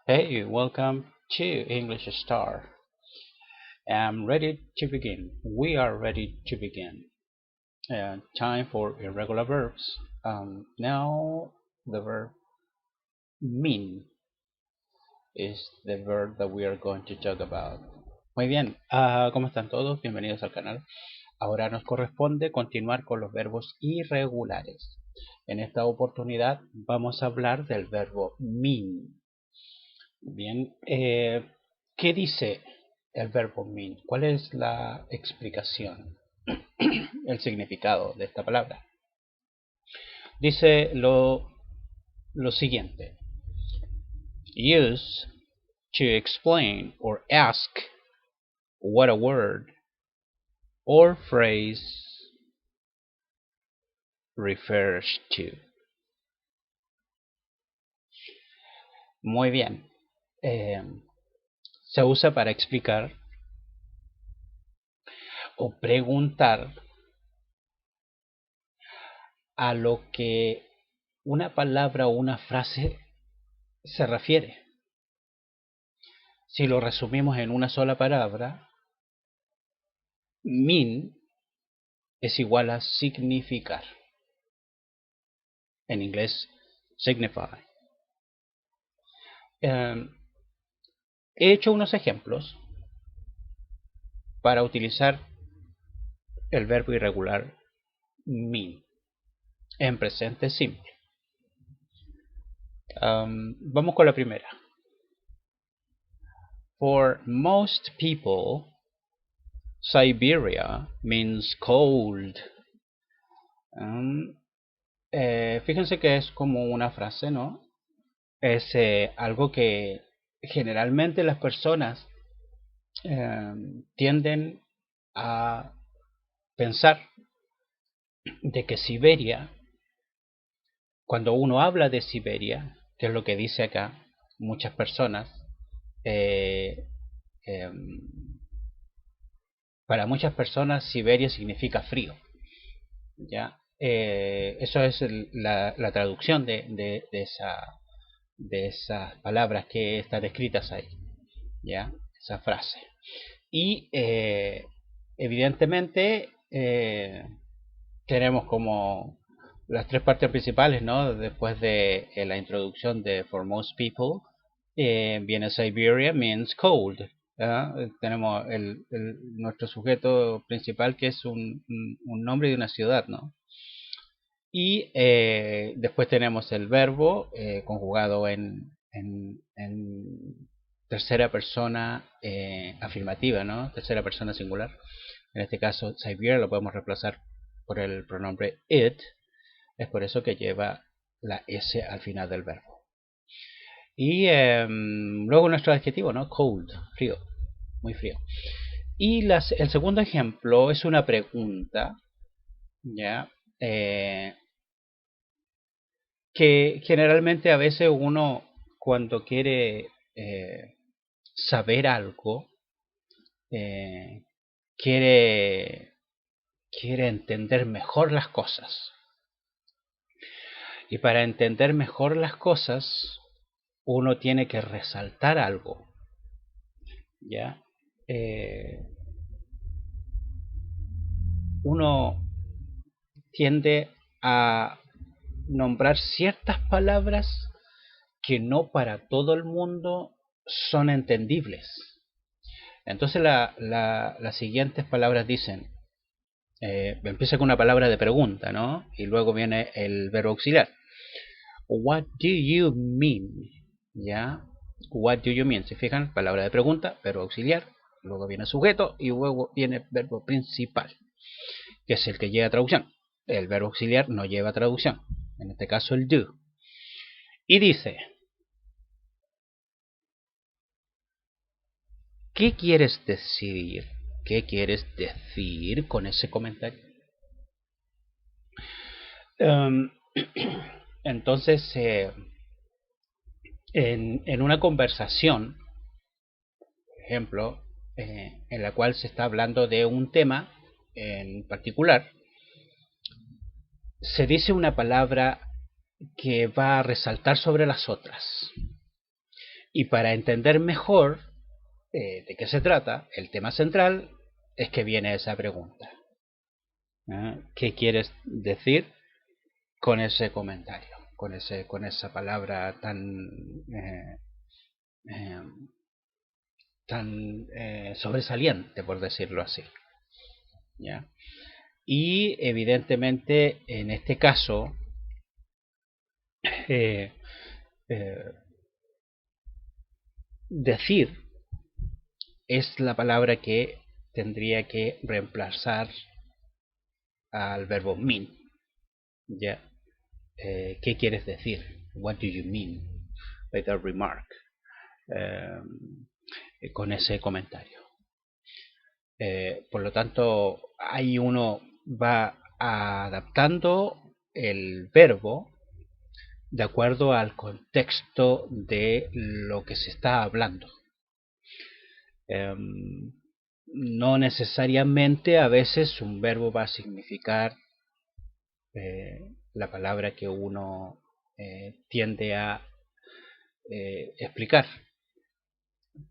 Hey, welcome to English Star. I'm ready to begin. We are ready to begin. Time for irregular verbs. Now, the verb mean is the verb that we are going to talk about. Muy bien, ¿cómo están todos? Bienvenidos al canal. Ahora nos corresponde continuar con los verbos irregulares. En esta oportunidad vamos a hablar del verbo mean. Bien, ¿qué dice el verbo mean? ¿Cuál es la explicación, el significado de esta palabra? Dice lo siguiente: use to explain or ask what a word or phrase refers to. Muy bien. Se usa para explicar o preguntar a lo que una palabra o una frase se refiere. Si lo resumimos en una sola palabra, mean es igual a significar. En inglés, signify. He hecho unos ejemplos para utilizar el verbo irregular mean en presente simple. Vamos con la primera. For most people, Siberia means cold. Fíjense que es como una frase, ¿no? Es algo que generalmente las personas tienden a pensar de que Siberia, cuando uno habla de Siberia, que es lo que dice acá, muchas personas, para muchas personas Siberia significa frío, ¿ya? Eso es la traducción de esas palabras que están escritas ahí, ¿ya? Esa frase. Y evidentemente tenemos como las tres partes principales, ¿no? Después de la introducción de For Most People, viene Siberia means cold. Tenemos nuestro sujeto principal, que es un nombre de una ciudad, ¿no? Y después tenemos el verbo conjugado en tercera persona afirmativa, ¿no? Tercera persona singular. En este caso, Siberia lo podemos reemplazar por el pronombre it. Es por eso que lleva la S al final del verbo. Y luego nuestro adjetivo, ¿no? Cold, frío, muy frío. Y el segundo ejemplo es una pregunta, ¿ya? Que generalmente a veces uno, cuando quiere saber algo, quiere entender mejor las cosas. Y para entender mejor las cosas, uno tiene que resaltar algo, ¿ya? Uno tiende a nombrar ciertas palabras que no para todo el mundo son entendibles. Entonces las siguientes palabras dicen, empieza con una palabra de pregunta, ¿no? Y luego viene el verbo auxiliar. What do you mean? ¿Ya? What do you mean? ¿Se fijan? Palabra de pregunta, verbo auxiliar, luego viene sujeto y luego viene verbo principal, que es el que lleva traducción. El verbo auxiliar no lleva traducción, en este caso el do. Y dice, ¿qué quieres decir? ¿Qué quieres decir con ese comentario? Entonces, en una conversación, por ejemplo, en la cual se está hablando de un tema en particular, se dice una palabra que va a resaltar sobre las otras. Y para entender mejor de qué se trata, el tema central, es que viene esa pregunta. ¿Qué quieres decir con ese comentario? Con esa palabra tan sobresaliente, por decirlo así. ¿Ya? Y evidentemente en este caso decir es la palabra que tendría que reemplazar al verbo mean. ¿Ya? ¿Qué quieres decir? What do you mean by that remark? Con ese comentario. Por lo tanto, ahí uno va adaptando el verbo de acuerdo al contexto de lo que se está hablando. No necesariamente a veces un verbo va a significar la palabra que uno tiende a explicar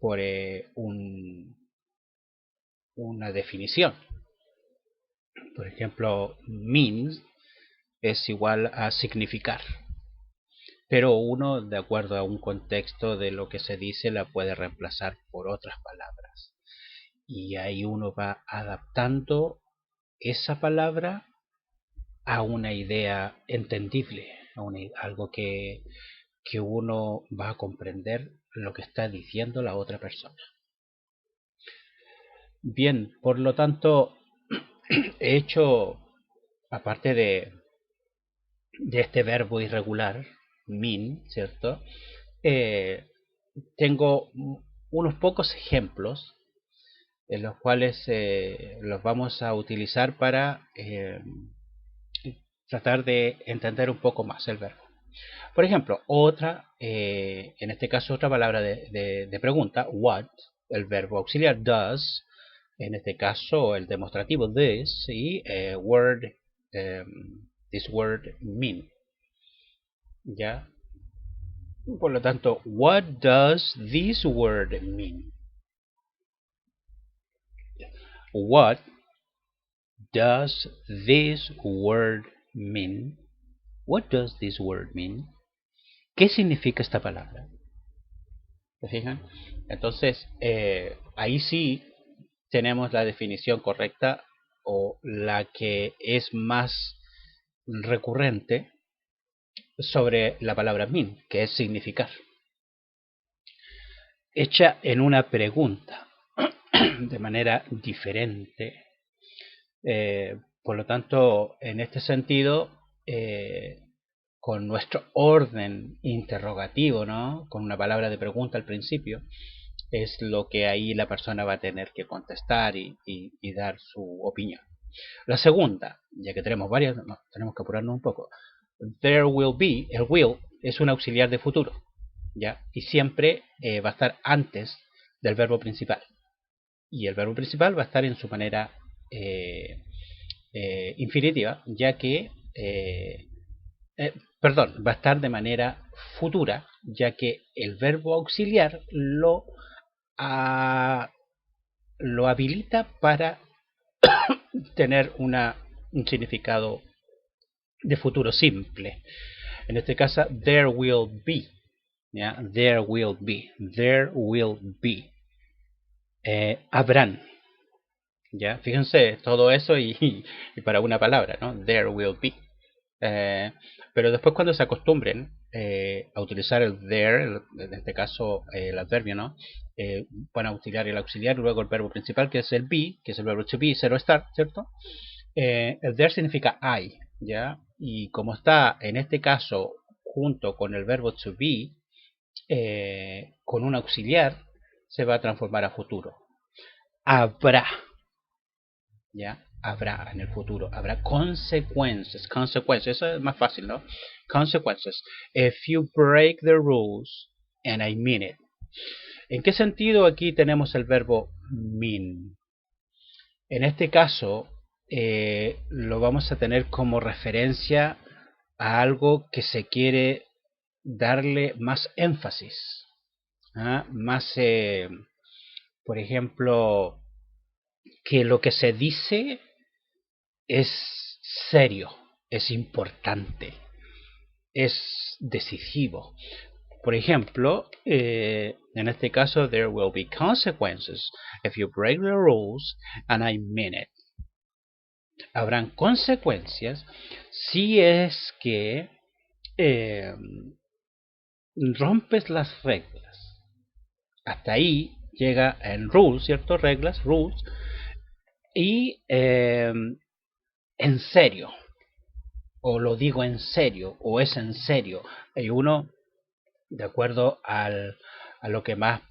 por una definición. Por ejemplo, means es igual a significar, pero uno, de acuerdo a un contexto de lo que se dice, la puede reemplazar por otras palabras. Y ahí uno va adaptando esa palabra a una idea entendible, a algo que uno va a comprender lo que está diciendo la otra persona. Bien, por lo tanto, he hecho, aparte de este verbo irregular, mean, ¿cierto? Tengo unos pocos ejemplos en los cuales los vamos a utilizar para tratar de entender un poco más el verbo. Por ejemplo, en este caso otra palabra de pregunta, what, el verbo auxiliar does, en este caso el demostrativo this y this word mean. ¿Ya? Por lo tanto, what does this word mean? What does this word mean? What does this word mean? ¿Qué significa esta palabra? ¿Se fijan? Entonces, ahí sí tenemos la definición correcta o la que es más recurrente sobre la palabra mean, que es significar. Hecha en una pregunta, de manera diferente. Por lo tanto, en este sentido, con nuestro orden interrogativo, ¿no? Con una palabra de pregunta al principio, es lo que ahí la persona va a tener que contestar y dar su opinión. La segunda, ya que tenemos varias, no, tenemos que apurarnos un poco. There will be, el will es un auxiliar de futuro, ¿ya? Y siempre va a estar antes del verbo principal. Y el verbo principal va a estar en su manera infinitiva, ya que va a estar de manera futura, ya que el verbo auxiliar lo habilita para tener un significado de futuro simple. En este caso, there will be. ¿Ya? There will be. There will be. Habrán. ¿Ya? Fíjense, todo eso y para una palabra, ¿no? There will be. Pero después cuando se acostumbren a utilizar el there, en este caso el adverbio, ¿no? Van a utilizar el auxiliar y luego el verbo principal, que es el be, que es el verbo to be, zero estar, ¿cierto? El there significa I, ¿ya? Y como está en este caso junto con el verbo to be, con un auxiliar, se va a transformar a futuro. Habrá, ¿ya? Habrá en el futuro, habrá consecuencias, eso es más fácil, ¿no? Consequences. If you break the rules, and I mean it. ¿En qué sentido aquí tenemos el verbo mean? En este caso, lo vamos a tener como referencia a algo que se quiere darle más énfasis. más, por ejemplo, que lo que se dice es serio, es importante, es decisivo. Por ejemplo, en este caso, there will be consequences if you break the rules, and I mean it. Habrán consecuencias si es que eh, rompes las reglas. Hasta ahí llega el rules, ¿cierto? Reglas, rules. Y en serio, o lo digo en serio, o es en serio. Hay uno, de acuerdo a lo que más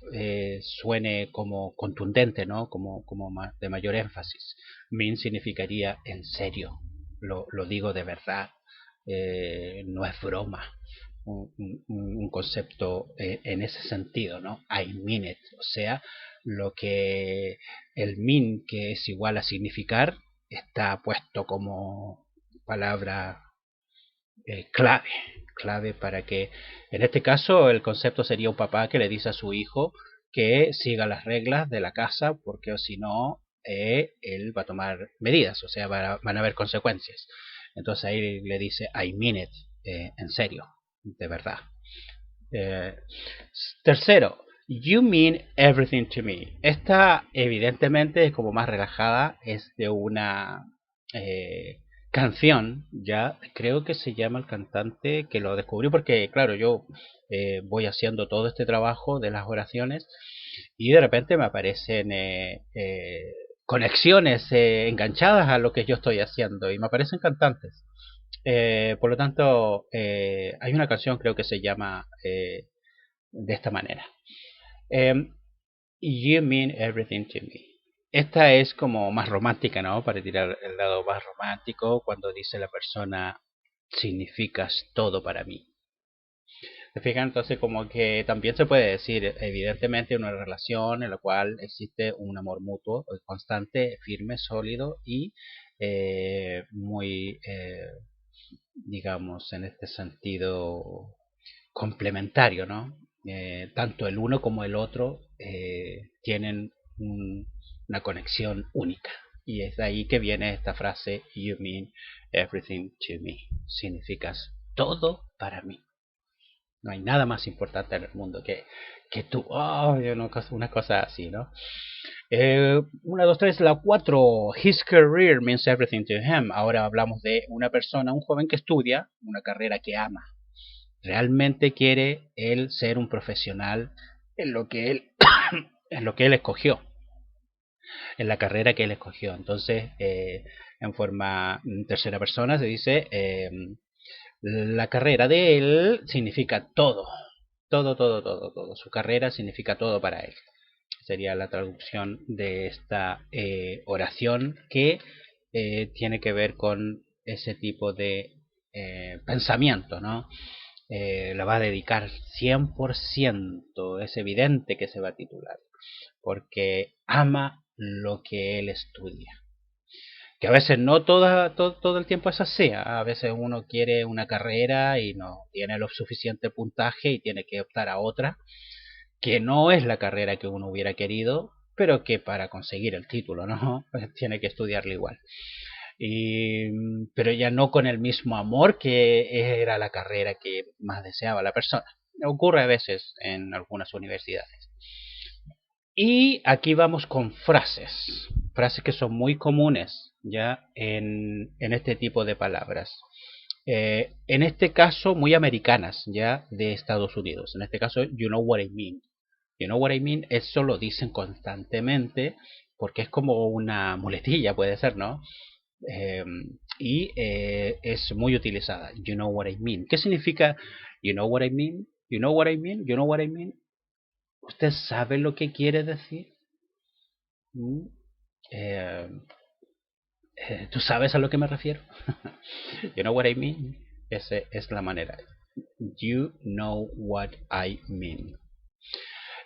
suene como contundente, ¿no? Como más, de mayor énfasis. Mean significaría en serio, lo digo de verdad, no es broma. Un concepto en ese sentido, ¿no? I mean it, o sea, lo que el mean, que es igual a significar, está puesto como palabra clave, clave para que, en este caso, el concepto sería un papá que le dice a su hijo que siga las reglas de la casa, porque o si no, él va a tomar medidas, o sea, van a haber consecuencias. Entonces ahí le dice, I mean it, en serio, de verdad. Eh, Tercero, you mean everything to me. Esta evidentemente es como más relajada, es de una canción, ya creo que se llama el cantante que lo descubrió porque claro, yo voy haciendo todo este trabajo de las oraciones y de repente me aparecen conexiones enganchadas a lo que yo estoy haciendo y me aparecen cantantes. Por lo tanto, hay una canción creo que se llama de esta manera. You mean everything to me. Esta es como más romántica, ¿no? Para tirar el lado más romántico, cuando dice la persona, significas todo para mí. ¿Se fijan? Entonces como que también se puede decir, evidentemente, una relación en la cual existe un amor mutuo, constante, firme, sólido y muy, digamos, en este sentido, complementario, ¿no? Tanto el uno como el otro tienen una conexión única. Y es de ahí que viene esta frase, you mean everything to me. Significas todo para mí. No hay nada más importante en el mundo que tú. Oh, una cosa así, ¿no? Una, dos, tres, la cuatro. His career means everything to him. Ahora hablamos de una persona, un joven que estudia una carrera que ama. Realmente quiere él ser un profesional en lo que él, en lo que él escogió, en la carrera que él escogió. Entonces, en forma tercera persona se dice, la carrera de él significa todo, todo, todo, todo, todo. Su carrera significa todo para él. Sería la traducción de esta oración que tiene que ver con ese tipo de pensamiento, ¿no? La va a dedicar 100%, es evidente que se va a titular, porque ama lo que él estudia. Que a veces no todo el tiempo es así, a veces uno quiere una carrera y no tiene lo suficiente puntaje y tiene que optar a otra, que no es la carrera que uno hubiera querido, pero que para conseguir el título, ¿no? Pues tiene que estudiarlo igual. Pero ya no con el mismo amor que era la carrera que más deseaba la persona. Ocurre a veces en algunas universidades. Y aquí vamos con frases, frases que son muy comunes ya en este tipo de palabras. En este caso, muy americanas ya de Estados Unidos. En este caso, you know what I mean. You know what I mean, eso lo dicen constantemente porque es como una muletilla, puede ser, ¿no? Eh, y es muy utilizada. You know what I mean. ¿Qué significa you know what I mean? You know what I mean? You know what I mean? ¿Usted sabe lo que quiere decir? ¿Mm? Eh, ¿Tú sabes a lo que me refiero? You know what I mean? Esa es la manera. You know what I mean.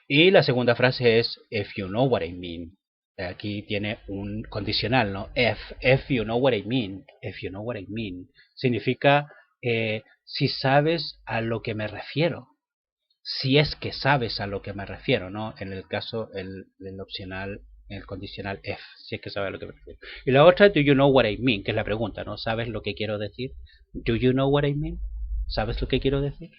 Y la segunda frase es if you know what I mean. Aquí tiene un condicional, ¿no? If you know what I mean. If you know what I mean. Significa si sabes a lo que me refiero. si es que sabes a lo que me refiero, ¿no? En el caso, el opcional, el condicional if, si es que sabes a lo que me refiero. Y la otra, do you know what I mean, que es la pregunta, ¿no? ¿Sabes lo que quiero decir? Do you know what I mean? ¿Sabes lo que quiero decir?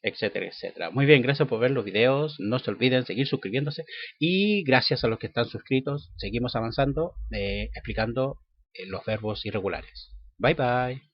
Etcétera, etcétera. Muy bien, gracias por ver los videos. No se olviden seguir suscribiéndose. Y gracias a los que están suscritos, seguimos avanzando, explicando los verbos irregulares. Bye bye.